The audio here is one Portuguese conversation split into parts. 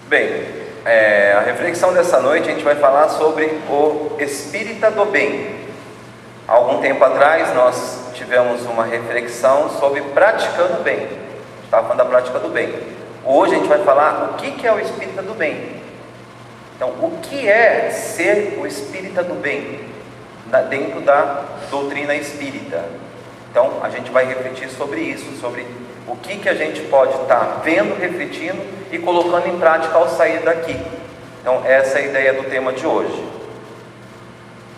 Bem, a reflexão dessa noite a gente vai falar sobre o espírita do bem. Há algum tempo atrás nós tivemos uma reflexão sobre praticando o bem. A gente estava falando da prática do bem. Hoje a gente vai falar o que é o espírita do bem. Então, o que é ser o espírita do bem dentro da doutrina espírita? Então, a gente vai refletir sobre isso, sobre o que a gente pode estar vendo, refletindo e colocando em prática ao sair daqui. Então, essa é a ideia do tema de hoje.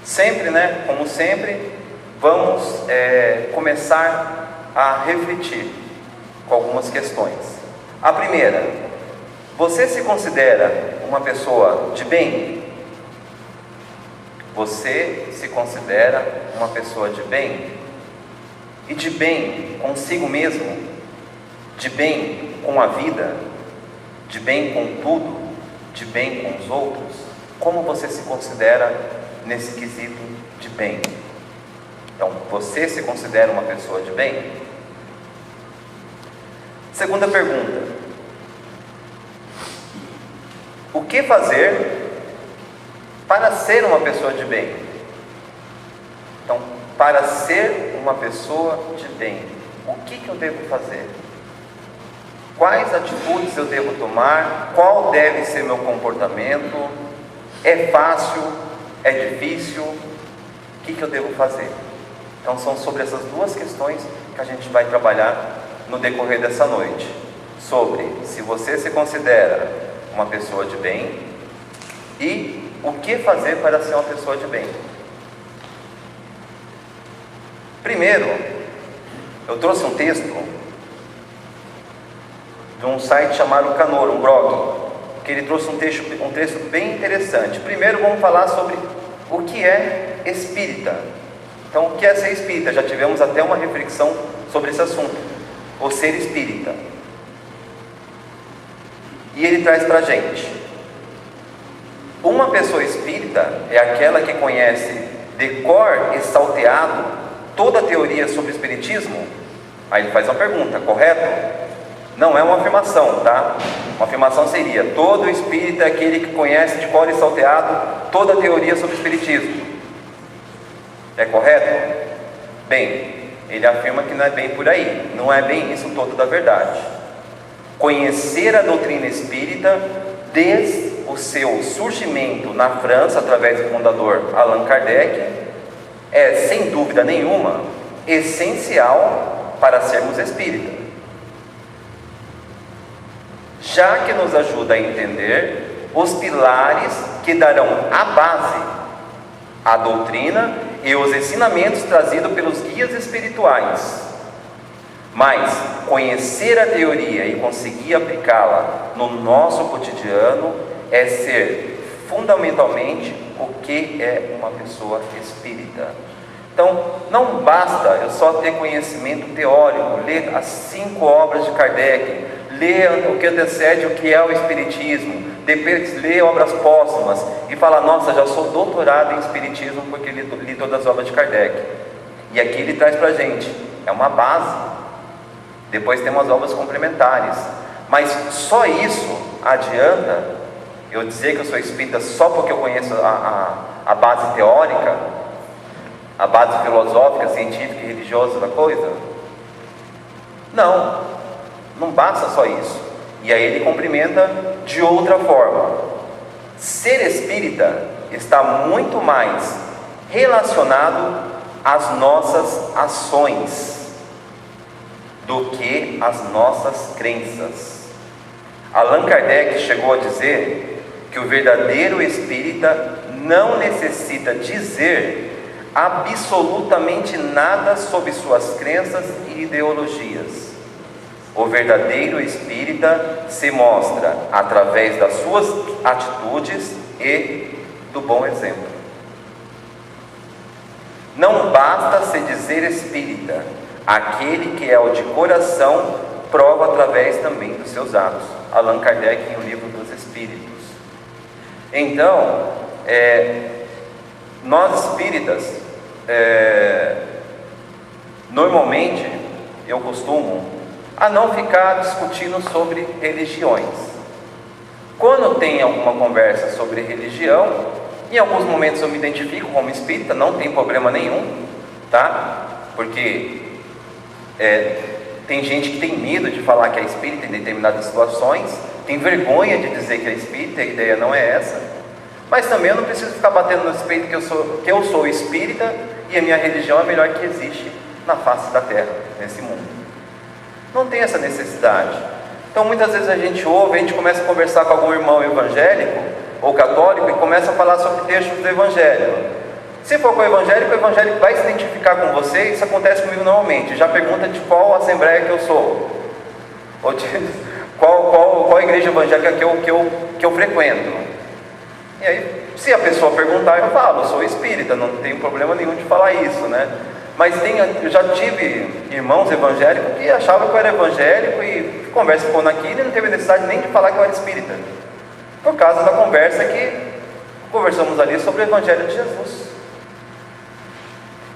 Sempre, como sempre, vamos começar a refletir com algumas questões. A primeira: você se considera uma pessoa de bem? Você se considera uma pessoa de bem? E de bem consigo mesmo? De bem com a vida? De bem com tudo? De bem com os outros? Como você se considera nesse quesito de bem? Então, você se considera uma pessoa de bem? Segunda pergunta: o que fazer para ser uma pessoa de bem? Então, para ser uma pessoa de bem, o que eu devo fazer? Quais atitudes eu devo tomar? Qual deve ser meu comportamento? É fácil? É difícil? O que eu devo fazer? Então, são sobre essas duas questões que a gente vai trabalhar no decorrer dessa noite. Sobre se você se considera uma pessoa de bem e o que fazer para ser uma pessoa de bem. Primeiro, eu trouxe um texto de um site chamado Canoro, um blog, que ele trouxe um texto bem interessante. Primeiro vamos falar sobre o que é espírita. Então, o que é ser espírita? Já tivemos até uma reflexão sobre esse assunto, o ser espírita. E ele traz para a gente: uma pessoa espírita é aquela que conhece de cor e salteado toda a teoria sobre o espiritismo. Aí ele faz uma pergunta, correto? Não é uma afirmação, tá? Uma afirmação seria: todo espírita é aquele que conhece de cor e salteado toda a teoria sobre o espiritismo. É correto? Bem, ele afirma que não é bem por aí. Não é bem isso todo da verdade. Conhecer a doutrina espírita desde o seu surgimento na França, através do fundador Allan Kardec, é, sem dúvida nenhuma, essencial para sermos espíritas, já que nos ajuda a entender os pilares que darão a base à doutrina e os ensinamentos trazidos pelos guias espirituais. Mas conhecer a teoria e conseguir aplicá-la no nosso cotidiano é ser fundamentalmente o que é uma pessoa espírita. Então, não basta eu só ter conhecimento teórico, ler as 5 obras de Kardec, ler o que antecede o que é o espiritismo, depois ler obras póstumas e falar: nossa, já sou doutorado em espiritismo porque li todas as obras de Kardec. E aqui ele traz para a gente, é uma base. Depois tem umas obras complementares, mas só isso adianta eu dizer que eu sou espírita só porque eu conheço a base teórica, a base filosófica, científica e religiosa da coisa? Não basta só isso. E aí ele complementa de outra forma: ser espírita está muito mais relacionado às nossas ações do que às nossas crenças. Allan Kardec chegou a dizer que o verdadeiro espírita não necessita dizer absolutamente nada sobre suas crenças e ideologias. O verdadeiro espírita se mostra através das suas atitudes e do bom exemplo. Não basta se dizer espírita. Aquele que é o de coração prova através também dos seus atos. Allan Kardec, em O Livro dos Espíritos. Então, nós espíritas, normalmente, eu costumo a não ficar discutindo sobre religiões. Quando tem alguma conversa sobre religião, em alguns momentos eu me identifico como espírita, não tem problema nenhum, tá? Porque tem gente que tem medo de falar que é espírita em determinadas situações, tem vergonha de dizer que é espírita, a ideia não é essa. Mas também eu não preciso ficar batendo no peito que eu sou espírita e a minha religião é a melhor que existe na face da terra, nesse mundo. Não tem essa necessidade. Então muitas vezes a gente ouve, a gente começa a conversar com algum irmão evangélico ou católico e começa a falar sobre textos do Evangelho. Se for com o evangélico vai se identificar com você. Isso acontece comigo normalmente. Já pergunta de qual assembleia que eu sou, ou de qual igreja evangélica que eu frequento. E aí, se a pessoa perguntar, eu falo, eu sou espírita, não tenho problema nenhum de falar isso, né? Mas eu já tive irmãos evangélicos que achavam que eu era evangélico e conversa ficou naquilo e não teve necessidade nem de falar que eu era espírita, por causa da conversa que conversamos ali sobre o Evangelho de Jesus.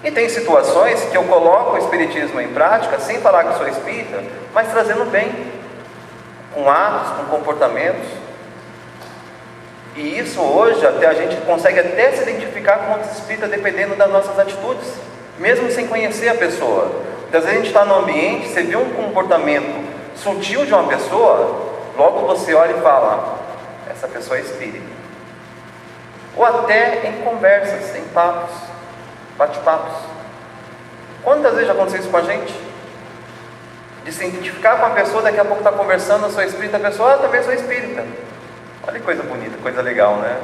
E tem situações que eu coloco o espiritismo em prática sem falar que sou espírita, mas trazendo bem, com atos, com comportamentos. E isso hoje até a gente consegue até se identificar com outros espíritas dependendo das nossas atitudes, mesmo sem conhecer a pessoa. Às vezes a gente está no ambiente, você vê um comportamento sutil de uma pessoa, logo você olha e fala, essa pessoa é espírita. Ou até em conversas, em papos, bate-papos. Quantas vezes já aconteceu isso com a gente? De se identificar com a pessoa, daqui a pouco está conversando, eu sou espírita, a pessoa, também sou espírita. Olha que coisa bonita, coisa legal, né?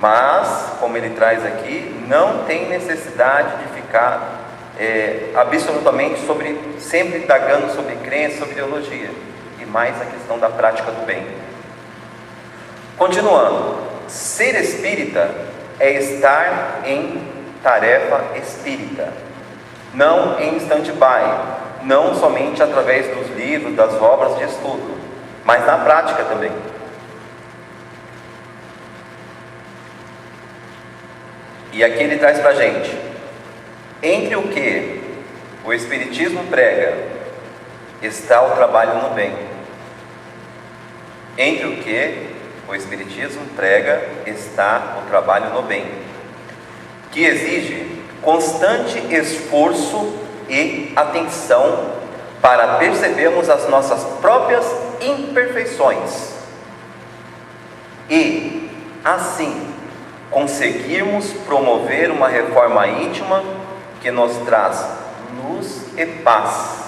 Mas, como ele traz aqui, não tem necessidade de ficar absolutamente sempre indagando sobre crença, sobre ideologia, e mais a questão da prática do bem. Continuando, ser espírita é estar em tarefa espírita, não em stand-by, não somente através dos livros, das obras de estudo, mas na prática também. E aqui ele traz para a gente, entre o que o Espiritismo prega, está o trabalho no bem. Entre o que o Espiritismo prega, está o trabalho no bem, que exige constante esforço e atenção para percebermos as nossas próprias imperfeições e, assim, conseguirmos promover uma reforma íntima que nos traz luz e paz.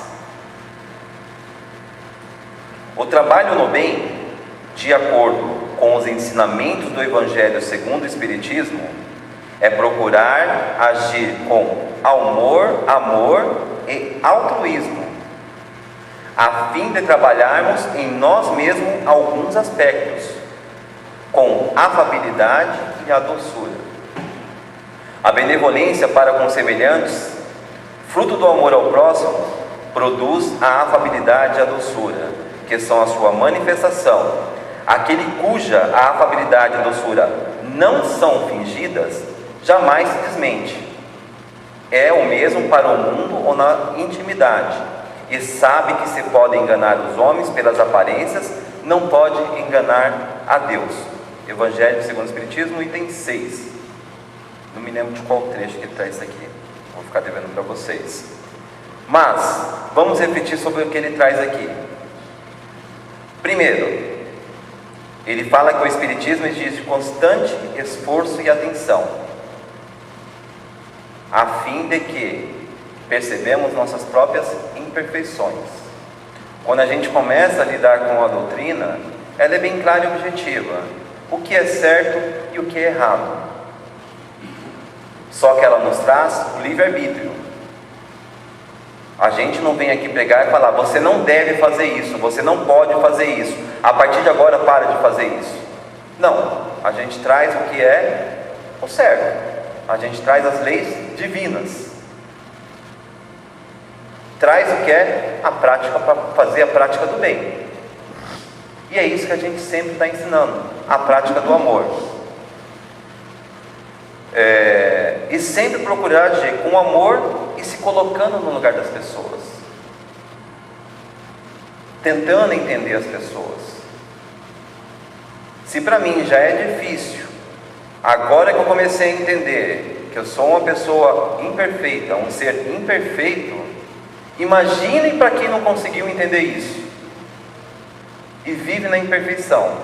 O trabalho no bem, de acordo com os ensinamentos do Evangelho segundo o Espiritismo, é procurar agir com amor e altruísmo, a fim de trabalharmos em nós mesmos alguns aspectos, com afabilidade e a doçura. A benevolência para com semelhantes, fruto do amor ao próximo, produz a afabilidade e a doçura, que são a sua manifestação. Aquele cuja a afabilidade e a doçura não são fingidas, jamais se desmente. É o mesmo para o mundo ou na intimidade, e sabe que se pode enganar os homens pelas aparências, não pode enganar a Deus. Evangelho segundo o Espiritismo, item 6. Não me lembro de qual trecho que traz isso aqui, vou ficar devendo para vocês. Mas, vamos refletir sobre o que ele traz aqui. Primeiro, ele fala que o Espiritismo exige constante esforço e atenção, a fim de que percebemos nossas próprias imperfeições. Quando a gente começa a lidar com a doutrina, ela é bem clara e objetiva, o que é certo e o que é errado. Só que ela nos traz o livre-arbítrio. A gente não vem aqui pregar e falar, você não deve fazer isso, você não pode fazer isso, a partir de agora para de fazer isso. Não, a gente traz o que é o certo, a gente traz as leis divinas, traz o que é a prática para fazer a prática do bem. E é isso que a gente sempre está ensinando, a prática do amor. E sempre procurar agir com amor e se colocando no lugar das pessoas, tentando entender as pessoas. Se para mim já é difícil, agora que eu comecei a entender que eu sou uma pessoa imperfeita, um ser imperfeito, imagine para quem não conseguiu entender isso e vive na imperfeição.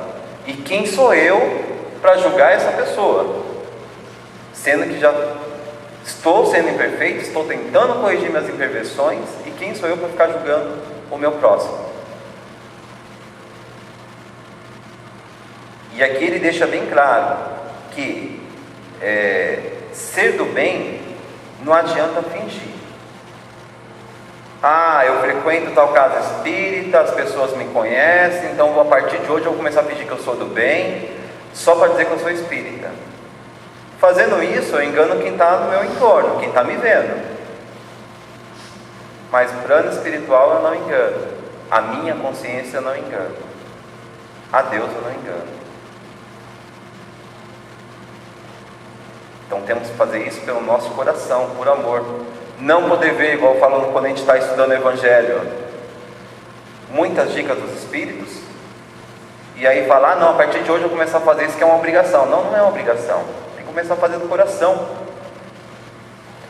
E quem sou eu para julgar essa pessoa? Sendo que já estou sendo imperfeito, estou tentando corrigir minhas imperfeições, e quem sou eu para ficar julgando o meu próximo? E aqui ele deixa bem claro que ser do bem não adianta fingir. Eu frequento tal casa espírita, as pessoas me conhecem, então a partir de hoje eu vou começar a fingir que eu sou do bem, só para dizer que eu sou espírita. Fazendo isso, eu engano quem está no meu entorno, quem está me vendo. Mas plano espiritual eu não engano, a minha consciência eu não engano, a Deus eu não engano. Então temos que fazer isso pelo nosso coração, por amor. Não poder ver, igual falando quando a gente está estudando o Evangelho, muitas dicas dos Espíritos, e aí falar, não, a partir de hoje eu vou começar a fazer isso, que é uma obrigação. Não, não é uma obrigação, tem que começar a fazer do coração.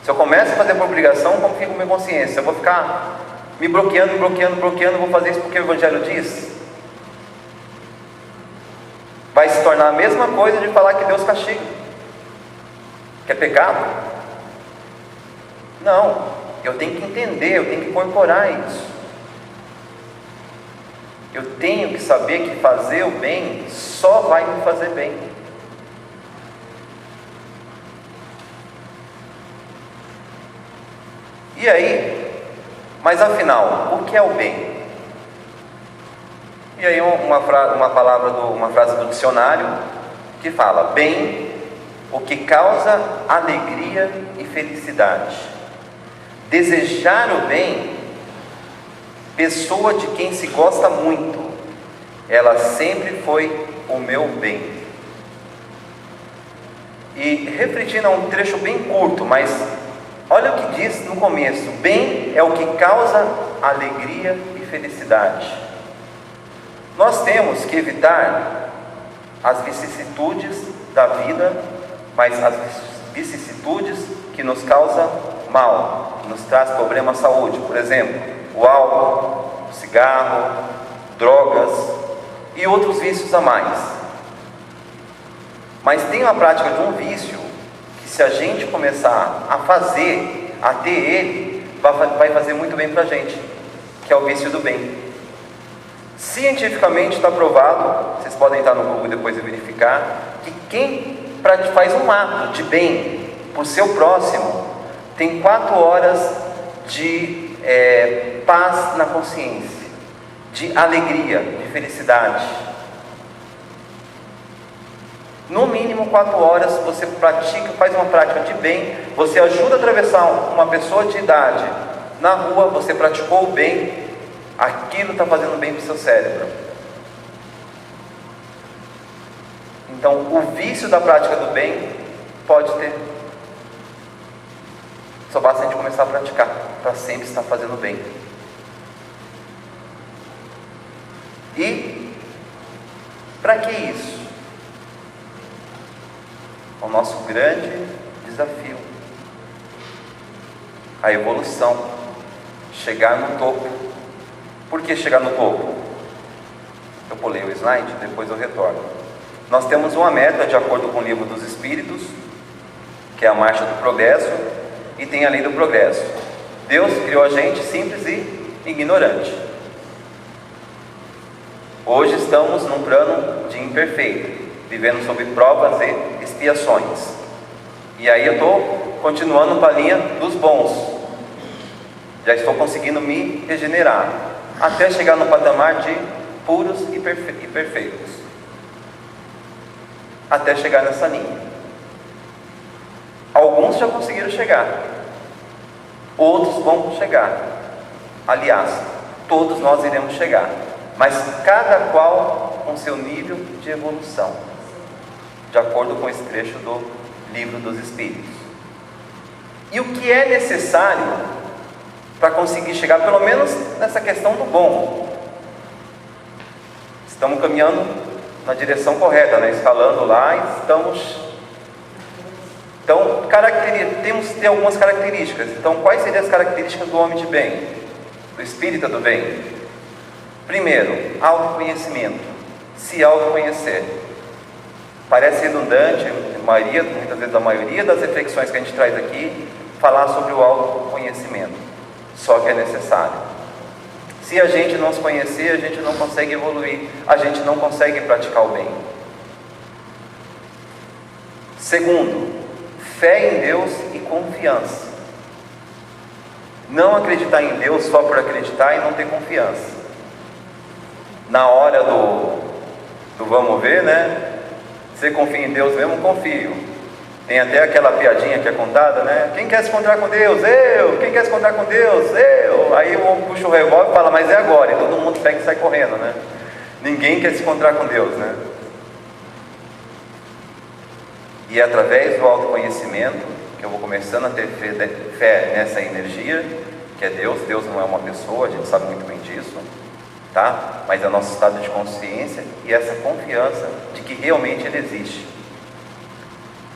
Se eu começo a fazer por obrigação, como fica a minha consciência? Eu vou ficar me bloqueando, vou fazer isso porque o Evangelho diz? Vai se tornar a mesma coisa de falar que Deus castiga, que é pecado. Não, eu tenho que entender, eu tenho que incorporar isso. Eu tenho que saber que fazer o bem só vai me fazer bem. E aí, mas afinal, o que é o bem? E aí uma frase do dicionário que fala: bem, o que causa alegria e felicidade. Desejar o bem, pessoa de quem se gosta muito, ela sempre foi o meu bem. E refletindo, é um trecho bem curto, mas olha o que diz no começo: bem é o que causa alegria e felicidade. Nós temos que evitar as vicissitudes da vida, mas as vicissitudes que nos causam mal, que nos traz problema à saúde. Por exemplo, o álcool, o cigarro, drogas e outros vícios a mais. Mas tem uma prática de um vício que, se a gente começar a fazer, a ter ele, vai fazer muito bem para a gente, que é o vício do bem. Cientificamente está provado, vocês podem entrar no Google depois e verificar, que quem faz um ato de bem por seu próximo tem 4 horas de paz na consciência, de alegria, de felicidade. No mínimo 4 horas você faz uma prática de bem, você ajuda a atravessar uma pessoa de idade na rua, você praticou o bem, aquilo está fazendo bem para o seu cérebro. Então o vício da prática do bem pode ter. Só basta a gente começar a praticar, para sempre estar fazendo bem. E para que isso? É o nosso grande desafio, a evolução, chegar no topo. Por que chegar no topo? Eu pulei o slide, depois eu retorno. Nós temos uma meta de acordo com o Livro dos Espíritos, que é a marcha do progresso, e tem a lei do progresso. Deus criou a gente simples e ignorante. Hoje estamos num plano de imperfeito, vivendo sob provas e expiações. E aí eu estou continuando para a linha dos bons. Já estou conseguindo me regenerar, até chegar no patamar de puros e perfeitos. Até chegar nessa linha. Alguns já conseguiram chegar, outros vão chegar. Aliás, todos nós iremos chegar, mas cada qual com seu nível de evolução, de acordo com esse trecho do Livro dos Espíritos. E o que é necessário para conseguir chegar, pelo menos nessa questão do bom? Estamos caminhando na direção correta, né? Escalando lá e estamos... Então, temos que ter algumas características. Então, quais seriam as características do homem de bem? Do espírita do bem? Primeiro, autoconhecimento. Se autoconhecer. Parece redundante, muitas vezes a maioria das reflexões que a gente traz aqui, falar sobre o autoconhecimento. Só que é necessário. Se a gente não se conhecer, a gente não consegue evoluir, a gente não consegue praticar o bem. Segundo, fé em Deus e confiança. Não acreditar em Deus só por acreditar e não ter confiança. Na hora do vamos ver, né? Você confia em Deus mesmo? Confio. Tem até aquela piadinha que é contada, né? Quem quer se encontrar com Deus? Eu! Quem quer se encontrar com Deus? Eu! Aí o homem puxa o revólver e fala, mas é agora. E todo mundo pega e sai correndo, né? Ninguém quer se encontrar com Deus, né? E é através do autoconhecimento que eu vou começando a ter fé nessa energia, que é Deus. Deus não é uma pessoa, a gente sabe muito bem disso, tá? Mas é o nosso estado de consciência e essa confiança de que realmente Ele existe.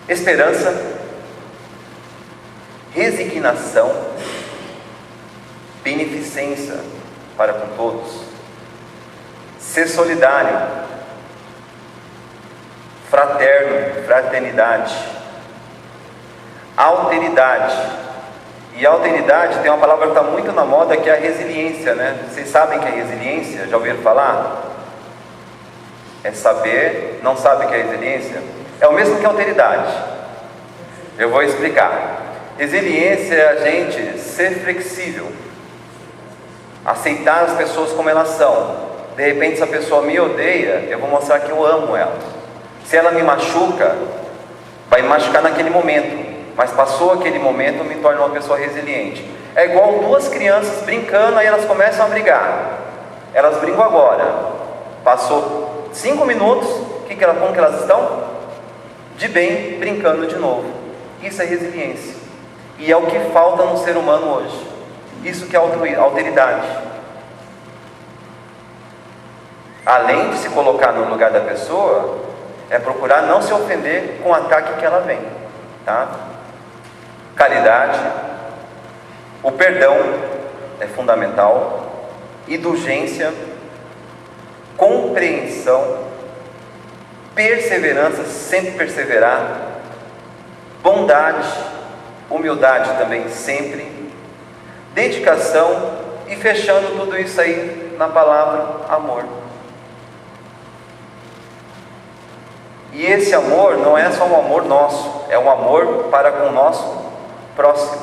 Esperança, resignação, beneficência para com todos, ser solidário, fraterno, fraternidade, alteridade. E a alteridade tem uma palavra que está muito na moda, que é a resiliência, né? Vocês sabem que é resiliência? Já ouviram falar? É saber, não sabe o que é resiliência? É o mesmo que alteridade. Eu vou explicar. Resiliência é a gente ser flexível, aceitar as pessoas como elas são. De repente, se a pessoa me odeia, eu vou mostrar que eu amo ela. Se ela me machuca, vai me machucar naquele momento, mas passou aquele momento, eu me torno uma pessoa resiliente. É igual duas crianças brincando, aí elas começam a brigar. Elas brigam agora. Passou 5 minutos, como que elas estão? De bem, brincando de novo. Isso é resiliência. E é o que falta no ser humano hoje. Isso que é alteridade. Além de se colocar no lugar da pessoa, é procurar não se ofender com o ataque que ela vem, tá? Caridade, o perdão é fundamental, indulgência, compreensão, perseverança, sempre perseverar, bondade, humildade também sempre, dedicação e fechando tudo isso aí na palavra amor. E esse amor não é só um amor nosso, é um amor para com o nosso próximo.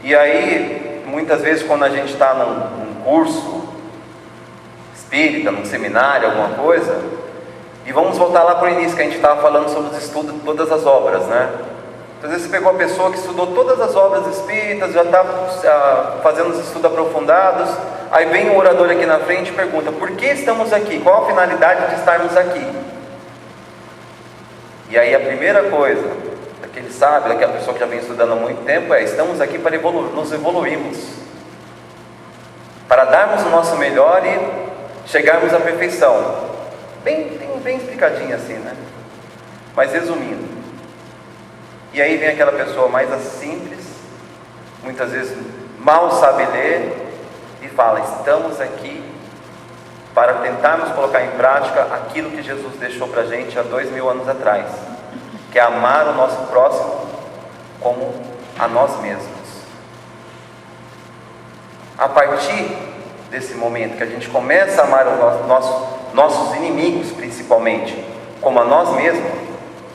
E aí, muitas vezes quando a gente está num curso espírita, num seminário, alguma coisa, e vamos voltar lá para o início, que a gente estava falando sobre os estudos de todas as obras, né? Às vezes você pegou uma pessoa que estudou todas as obras espíritas, já está fazendo os estudos aprofundados, aí vem um orador aqui na frente e pergunta, por que estamos aqui? Qual a finalidade de estarmos aqui? E aí a primeira coisa, daquele sábio, daquela pessoa que já vem estudando há muito tempo, estamos aqui para nos evoluirmos, para darmos o nosso melhor e chegarmos à perfeição. Bem explicadinho assim, né? Mas resumindo, e aí vem aquela pessoa mais simples, muitas vezes mal sabe ler, e fala, estamos aqui para tentarmos colocar em prática aquilo que Jesus deixou para a gente há 2000 anos atrás, que é amar o nosso próximo como a nós mesmos. A partir desse momento que a gente começa a amar os nossos inimigos, principalmente, como a nós mesmos,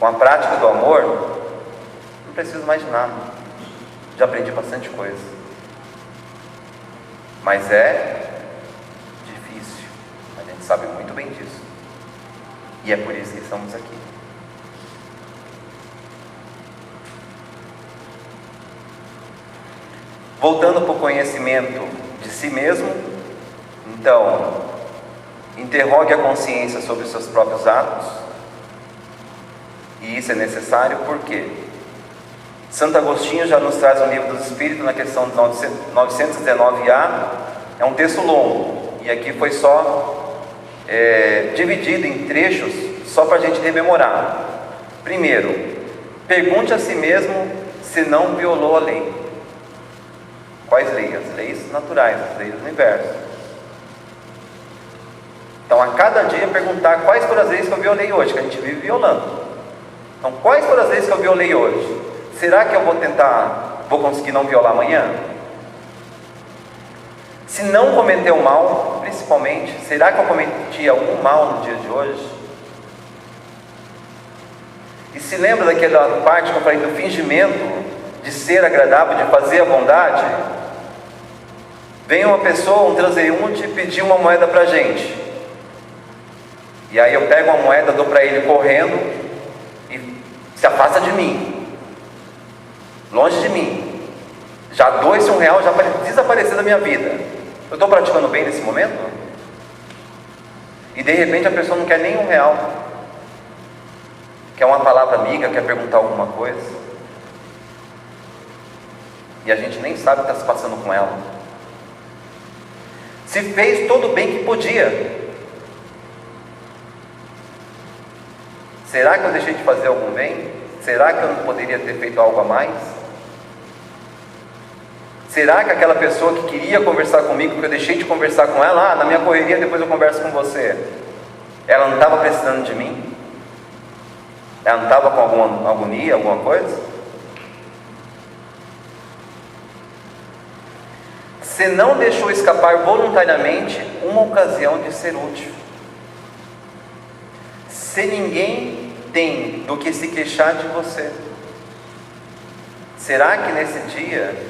com a prática do amor, não preciso mais de nada, já aprendi bastante coisa, mas é difícil, a gente sabe muito bem disso, e é por isso que estamos aqui. Voltando para o conhecimento de si mesmo, então, interrogue a consciência sobre os seus próprios atos, e isso é necessário porque Santo Agostinho já nos traz no Livro dos Espíritos, na questão 919A, é um texto longo, e aqui foi só dividido em trechos só para a gente rememorar. Primeiro, pergunte a si mesmo se não violou a lei. Quais leis? As leis naturais, as leis do universo. Então, a cada dia perguntar quais foram as leis que eu violei hoje, que a gente vive violando. Então, quais foram as leis que eu violei hoje? Será que eu vou conseguir não violar amanhã? Se não cometeu mal, principalmente, será que eu cometi algum mal no dia de hoje? E se lembra daquela parte que eu falei do fingimento de ser agradável, de fazer a bondade? Vem uma pessoa, um transeunte, pedir uma moeda para a gente. E aí eu pego uma moeda, dou para ele correndo e se afasta de mim, longe de mim. Já dou esse R$1 já para desaparecer da minha vida. Eu estou praticando bem nesse momento? E de repente a pessoa não quer nem R$1, quer uma palavra amiga, quer perguntar alguma coisa, e a gente nem sabe o que está se passando com ela. Se fez todo o bem que podia, será que eu deixei de fazer algum bem? Será que eu não poderia ter feito algo a mais? Será que aquela pessoa que queria conversar comigo, que eu deixei de conversar com ela, na minha correria depois eu converso com você, ela não estava precisando de mim? Ela não estava com alguma agonia, alguma coisa? Você não deixou escapar voluntariamente uma ocasião de ser útil. Se ninguém tem do que se queixar de você, será que nesse dia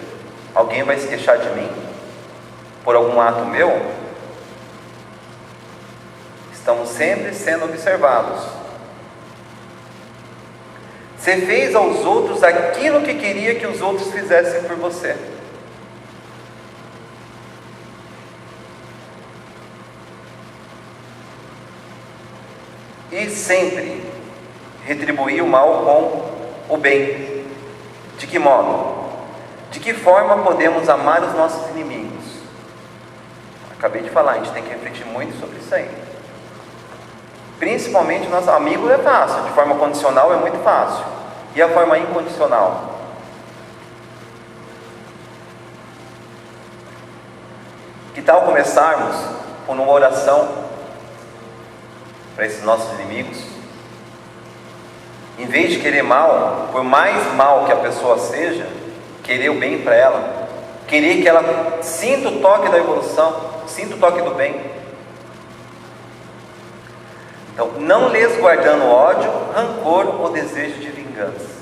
alguém vai se queixar de mim por algum ato meu? Estamos sempre sendo observados. Você fez aos outros aquilo que queria que os outros fizessem por você. E sempre retribuir o mal com o bem. De que modo? De que forma podemos amar os nossos inimigos? Acabei de falar, a gente tem que refletir muito sobre isso aí. Principalmente nosso amigo é fácil, de forma condicional é muito fácil. E a forma incondicional? Que tal começarmos por uma oração para esses nossos inimigos? Em vez de querer mal, por mais mal que a pessoa seja, querer o bem para ela, querer que ela sinta o toque da evolução, sinta o toque do bem. Então, não lhes guardando ódio, rancor ou desejo de vingança.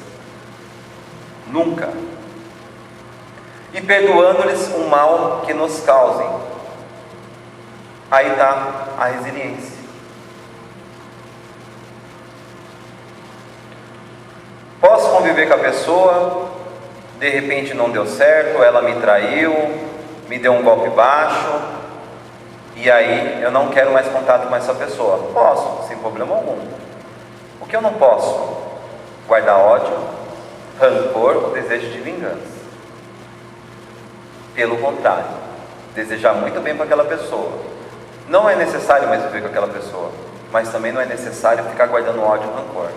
Nunca. E perdoando-lhes o mal que nos causem. Aí está a resiliência. Posso conviver com a pessoa, de repente não deu certo, ela me traiu, me deu um golpe baixo, e aí eu não quero mais contato com essa pessoa. Posso, sem problema algum. O que eu não posso? Guardar ódio, rancor ou desejo de vingança. Pelo contrário, desejar muito bem para aquela pessoa. Não é necessário mais viver com aquela pessoa, mas também não é necessário ficar guardando ódio e rancor.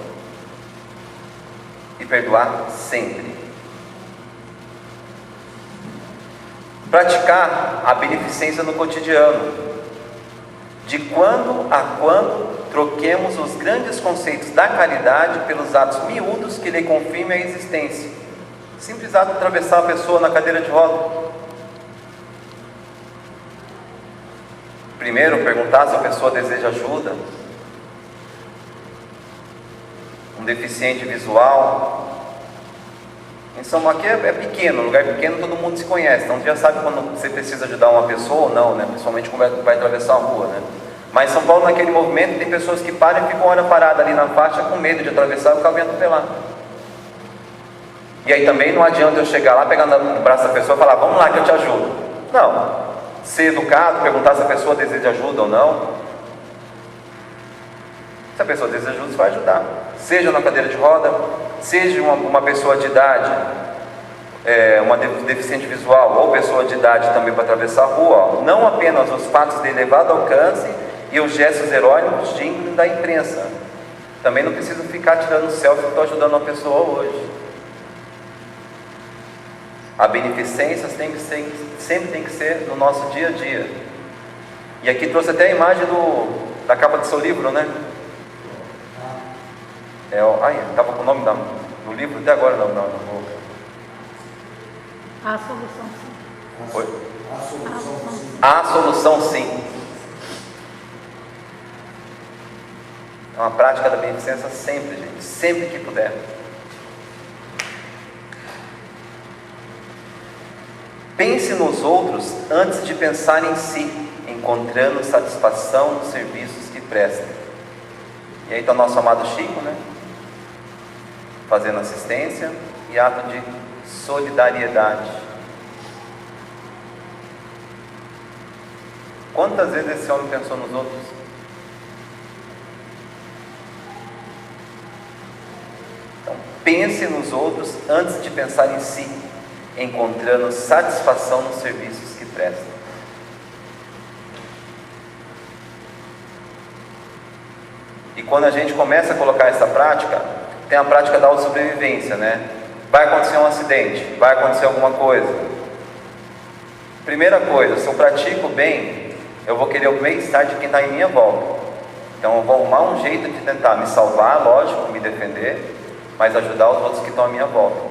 E perdoar sempre. Praticar a beneficência no cotidiano. De quando a quando troquemos os grandes conceitos da caridade pelos atos miúdos que lhe confirmem a existência. Simples ato de atravessar a pessoa na cadeira de roda. Primeiro, perguntar se a pessoa deseja ajuda. Um deficiente visual. Em São Paulo aqui é pequeno, lugar pequeno, todo mundo se conhece, então você já sabe quando você precisa ajudar uma pessoa ou não, né? Principalmente quando vai atravessar a rua, né? Mas em São Paulo, naquele movimento, tem pessoas que param e ficam uma hora parada ali na faixa com medo de atravessar e o carro vem atropelar. E aí também não adianta eu chegar lá, pegar no braço da pessoa e falar, vamos lá que eu te ajudo. Não. Ser educado, perguntar se a pessoa deseja ajuda ou não. Se a pessoa deseja ajuda, você vai ajudar. Seja na cadeira de roda, seja uma pessoa de idade, uma deficiente visual ou pessoa de idade também para atravessar a rua, não apenas os fatos de elevado alcance e os gestos heróicos dignos da imprensa. Também não preciso ficar tirando selfie que estou ajudando uma pessoa hoje. A beneficência sempre tem que ser no nosso dia a dia. E aqui trouxe até a imagem da capa do seu livro, né? Estava com o nome do livro até agora, não. A solução sim. Foi? A solução sim. A solução sim. É uma prática da beneficência sempre, gente. Sempre que puder. Pense nos outros antes de pensar em si, encontrando satisfação nos serviços que presta. E aí está o nosso amado Chico, né? Fazendo assistência e ato de solidariedade. Quantas vezes esse homem pensou nos outros? Então, pense nos outros antes de pensar em si, encontrando satisfação nos serviços que presta. E quando a gente começa a colocar essa prática, tem a prática da autossobrevivência, né? Vai acontecer um acidente, vai acontecer alguma coisa. Primeira coisa, se eu pratico bem, eu vou querer o bem-estar de quem está em minha volta. Então eu vou arrumar um jeito de tentar me salvar, lógico, me defender, mas ajudar os outros que estão à minha volta.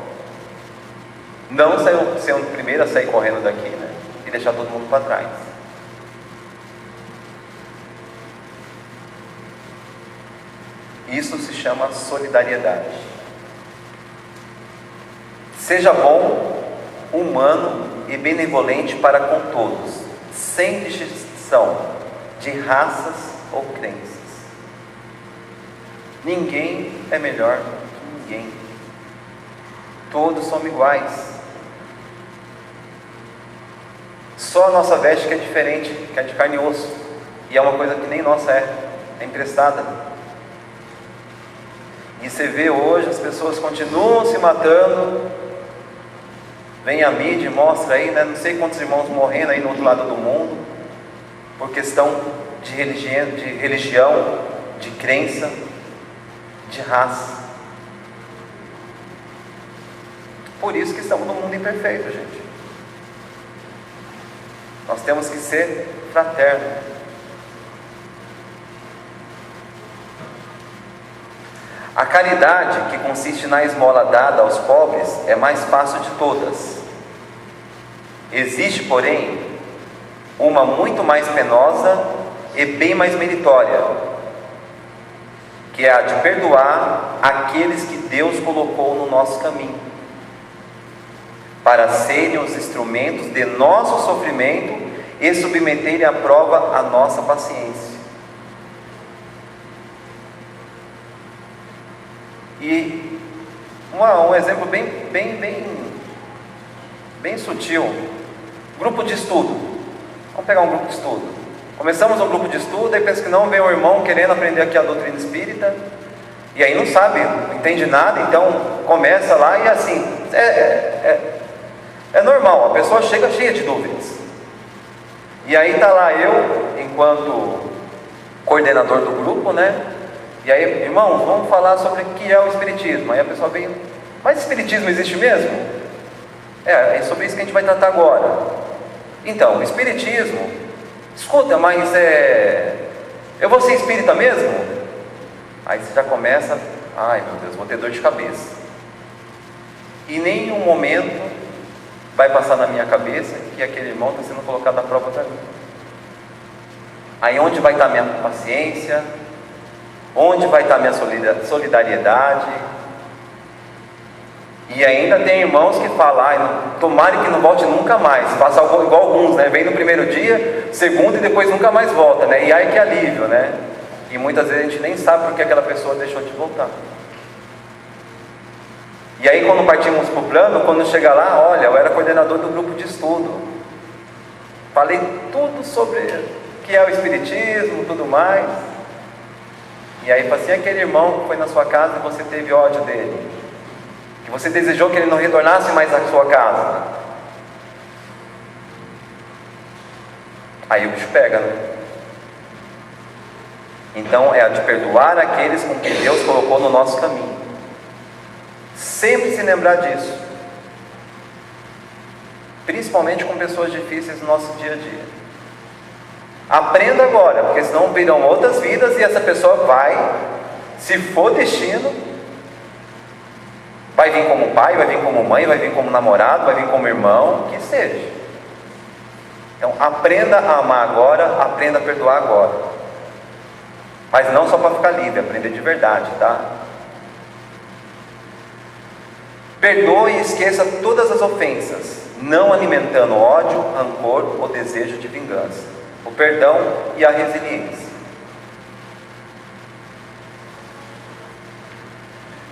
Não ser o primeiro a sair correndo daqui, né? E deixar todo mundo para trás. Isso se chama solidariedade. Seja bom, humano e benevolente para com todos, sem distinção de raças ou crenças. Ninguém é melhor que ninguém. Todos somos iguais. Só a nossa veste que é diferente, que é de carne e osso. E é uma coisa que nem nossa é emprestada. E você vê hoje, as pessoas continuam se matando. Vem a mídia e mostra aí, né, não sei quantos irmãos morrendo aí do outro lado do mundo, por questão de religião, de crença, de raça. Por isso que estamos num mundo imperfeito, gente. Nós temos que ser fraternos. A caridade, que consiste na esmola dada aos pobres, é mais fácil de todas. Existe, porém, uma muito mais penosa e bem mais meritória, que é a de perdoar aqueles que Deus colocou no nosso caminho, para serem os instrumentos de nosso sofrimento e submeterem à prova a nossa paciência. E um exemplo bem sutil. Grupo de estudo. Vamos pegar um grupo de estudo. Começamos um grupo de estudo, aí pensa que não, vem um irmão querendo aprender aqui a doutrina espírita, e aí não sabe, não entende nada, então começa lá e assim, é normal, a pessoa chega cheia de dúvidas. E aí está lá eu, enquanto coordenador do grupo, né? E aí, irmãos, vamos falar sobre o que é o Espiritismo. Aí a pessoa vem, mas Espiritismo existe mesmo? É sobre isso que a gente vai tratar agora. Então, o Espiritismo, escuta, mas eu vou ser espírita mesmo? Aí você já começa, ai meu Deus, vou ter dor de cabeça. E em nenhum momento vai passar na minha cabeça que aquele irmão está sendo colocado à prova para mim. Aí onde vai estar a minha paciência? Onde vai estar a minha solidariedade? E ainda tem irmãos que falam, tomara que não volte nunca mais. Faça igual alguns, né? Vem no primeiro dia, segundo e depois nunca mais volta, né? E aí que alívio, né? E muitas vezes a gente nem sabe porque aquela pessoa deixou de voltar. E aí quando partimos para o plano, quando chega lá, olha, eu era coordenador do grupo de estudo. Falei tudo sobre o que é o Espiritismo, tudo mais. E aí fala assim, aquele irmão que foi na sua casa e você teve ódio dele, que você desejou que ele não retornasse mais à sua casa. Aí o bicho pega, né? Então é a de perdoar aqueles com quem Deus colocou no nosso caminho. Sempre se lembrar disso, principalmente com pessoas difíceis no nosso dia a dia. Aprenda agora, porque senão virão outras vidas e essa pessoa vai, se for destino, vai vir como pai, vai vir como mãe, vai vir como namorado, vai vir como irmão, que seja. Então aprenda a amar agora, aprenda a perdoar agora. Mas não só para ficar livre, aprender de verdade, tá? Perdoe e esqueça todas as ofensas, não alimentando ódio, rancor ou desejo de vingança. O perdão e a resiliência.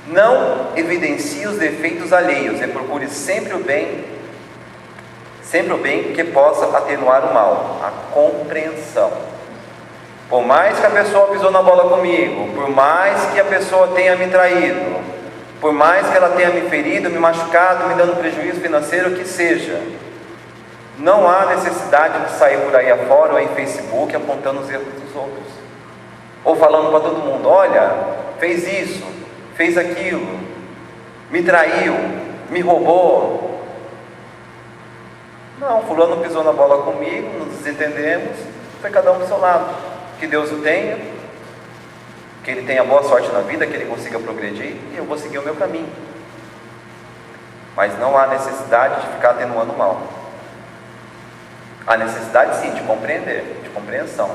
Não evidencie os defeitos alheios e procure sempre o bem que possa atenuar o mal, a compreensão. Por mais que a pessoa pisou na bola comigo, por mais que a pessoa tenha me traído, por mais que ela tenha me ferido, me machucado, me dando prejuízo financeiro, que seja, não há necessidade de sair por aí afora ou em Facebook apontando os erros dos outros, ou falando para todo mundo: olha, fez isso, fez aquilo, me traiu, me roubou. Não, fulano pisou na bola comigo, nos desentendemos, foi cada um do seu lado. Que Deus o tenha, que ele tenha boa sorte na vida, que ele consiga progredir, e eu vou seguir o meu caminho. Mas não há necessidade de ficar atenuando o mal. Há necessidade sim de compreender, de compreensão.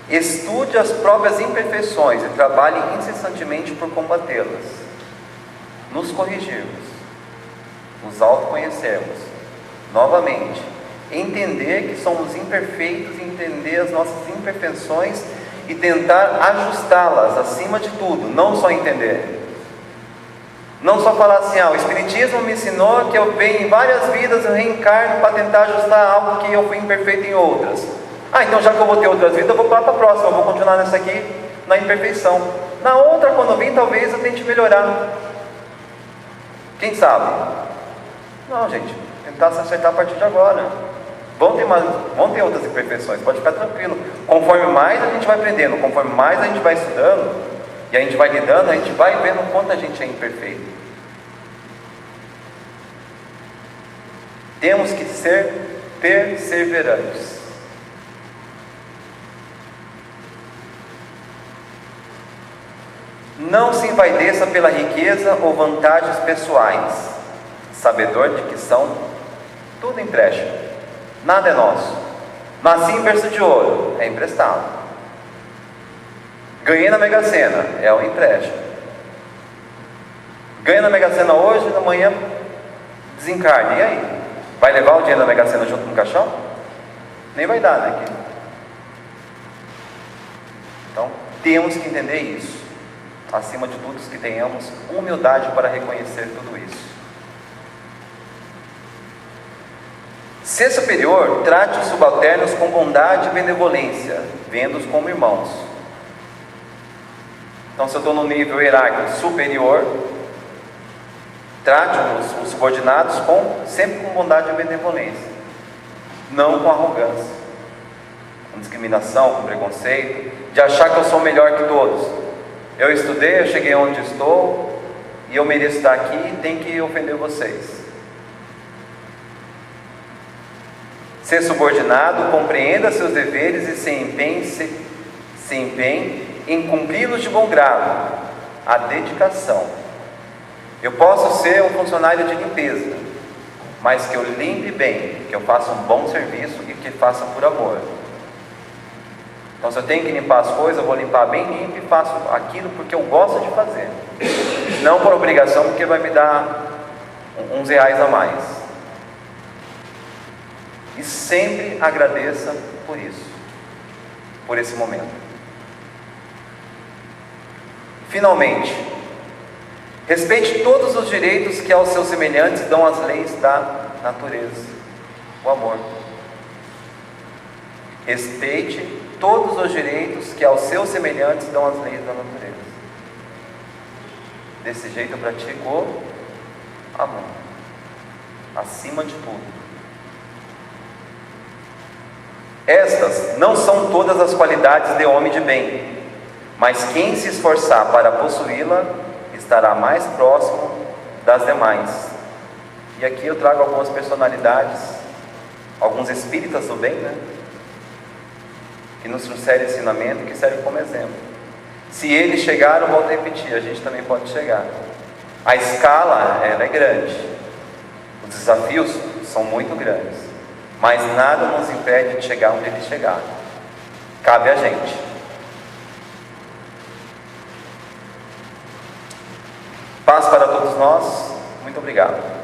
Estude as próprias imperfeições e trabalhe incessantemente por combatê-las. Nos corrigirmos, nos autoconhecermos, novamente, entender que somos imperfeitos, entender as nossas imperfeições e tentar ajustá-las acima de tudo, não só entender. Não só falar assim: o Espiritismo me ensinou que eu venho em várias vidas, eu reencarno para tentar ajustar algo que eu fui imperfeito em outras. Então já que eu vou ter outras vidas, eu vou para a próxima, eu vou continuar nessa aqui, na imperfeição. Na outra, quando eu vim, talvez eu tente melhorar. Quem sabe? Não, gente, tentar se acertar a partir de agora. Vão ter outras imperfeições, pode ficar tranquilo. Conforme mais a gente vai aprendendo, conforme mais a gente vai estudando, e a gente vai lidando, a gente vai vendo o quanto a gente é imperfeito. Temos que ser perseverantes. Não se envaideça pela riqueza ou vantagens pessoais, sabedor de que são tudo empréstimo, nada é nosso. Nasci em berço de ouro, é emprestado. Ganhei na Mega Sena, é um empréstimo. Ganha na Mega Sena hoje, amanhã desencarna, e aí? Vai levar o dinheiro da Mega Sena junto com o caixão? Nem vai dar, né? Então, temos que entender isso. Acima de tudo, que tenhamos humildade para reconhecer tudo isso. Ser superior, trate os subalternos com bondade e benevolência, vendo-os como irmãos. Então, se eu estou no nível hierárquico superior, trate os subordinados sempre com bondade e benevolência, não com arrogância, com discriminação, com preconceito, de achar que eu sou melhor que todos. Eu estudei, eu cheguei onde estou, e eu mereço estar aqui e tenho que ofender vocês. Ser subordinado, compreenda seus deveres e se empenhe em cumpri-los de bom grado. A dedicação. Eu posso ser um funcionário de limpeza, mas que eu limpe bem, que eu faça um bom serviço e que faça por amor. Então, se eu tenho que limpar as coisas, eu vou limpar bem limpo e faço aquilo porque eu gosto de fazer, não por obrigação, porque vai me dar uns reais a mais. E sempre agradeça por isso, por esse momento. Finalmente, respeite todos os direitos que aos seus semelhantes dão as leis da natureza, o amor. Respeite todos os direitos que aos seus semelhantes dão as leis da natureza. Desse jeito eu pratico o amor, acima de tudo. Estas não são todas as qualidades de homem de bem, mas quem se esforçar para possuí-la estará mais próximo das demais. E aqui eu trago algumas personalidades, alguns espíritas do bem, né? Que nos trouxeram ensinamento, que serve como exemplo. Se eles chegaram, volto a repetir, a gente também pode chegar. A escala, ela é grande, os desafios são muito grandes, mas nada nos impede de chegar onde eles chegaram. Cabe a gente. Paz para todos nós. Muito obrigado.